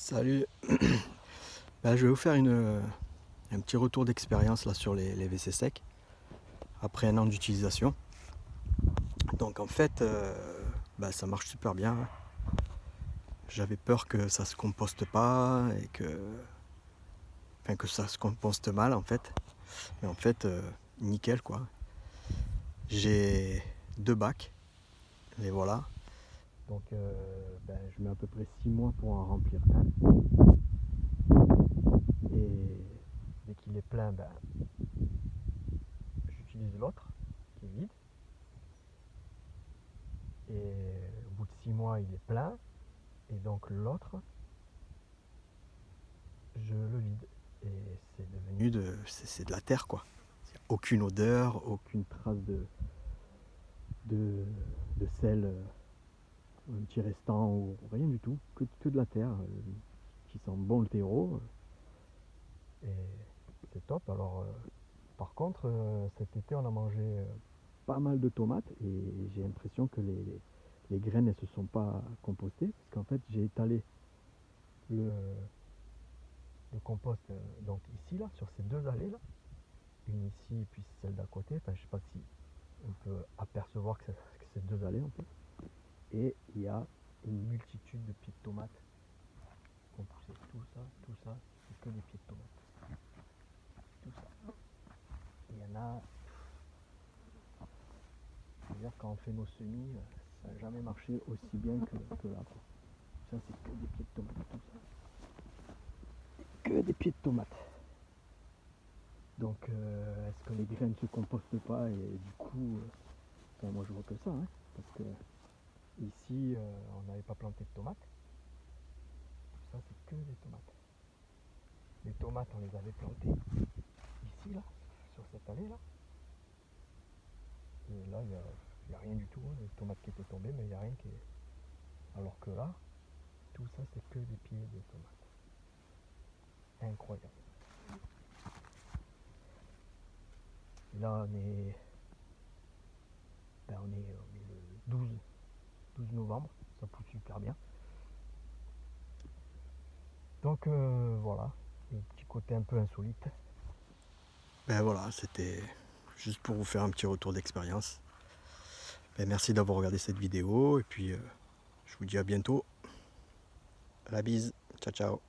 Salut. Je vais vous faire un petit retour d'expérience là sur les WC secs après un an d'utilisation. Donc en fait, ça marche super bien. J'avais peur que ça se composte pas et que ça se composte mal en fait. Mais en fait, nickel quoi. J'ai 2 bacs et voilà. Donc je mets à peu près 6 mois pour en remplir un. Et dès qu'il est plein, j'utilise l'autre qui est vide. Et au bout de 6 mois, il est plein. Et donc l'autre, je le vide. Et c'est devenu c'est de la terre quoi. Il n'y a aucune odeur, aucune trace de, de sel, un petit restant ou rien du tout. Que de la terre qui sent bon le terreau. Et c'est top. Alors par contre, cet été on a mangé pas mal de tomates et j'ai l'impression que les graines ne se sont pas compostées parce qu'en fait j'ai étalé le compost donc ici là sur ces 2 allées là, une ici et puis celle d'à côté. Enfin, je sais pas si on peut apercevoir que c'est 2 allées en fait. Et il y a une multitude de pieds de tomates qui ont poussé. Tout ça, c'est que des pieds de tomates. Tout ça. Il y en a. C'est-à-dire quand on fait nos semis, ça n'a jamais marché aussi bien que là. Quoi. Ça c'est que des pieds de tomates, tout ça. Que des pieds de tomates. Donc est-ce que les graines ne se compostent pas et du coup, moi je vois que ça, hein, parce que ici on n'avait pas planté de tomates. Ça c'est que des tomates. Les tomates on les avait plantées ici là, sur cette allée là. Et là il n'y a rien du tout, hein. Les tomates qui étaient tombées mais il n'y a rien qui est. Alors que là, tout ça c'est que des pieds de tomates. Incroyable. Et là on est le 12 novembre, ça pousse super bien. Donc voilà, un petit côté un peu insolite. Voilà, c'était juste pour vous faire un petit retour d'expérience. Merci d'avoir regardé cette vidéo et puis je vous dis à bientôt. La bise, ciao ciao.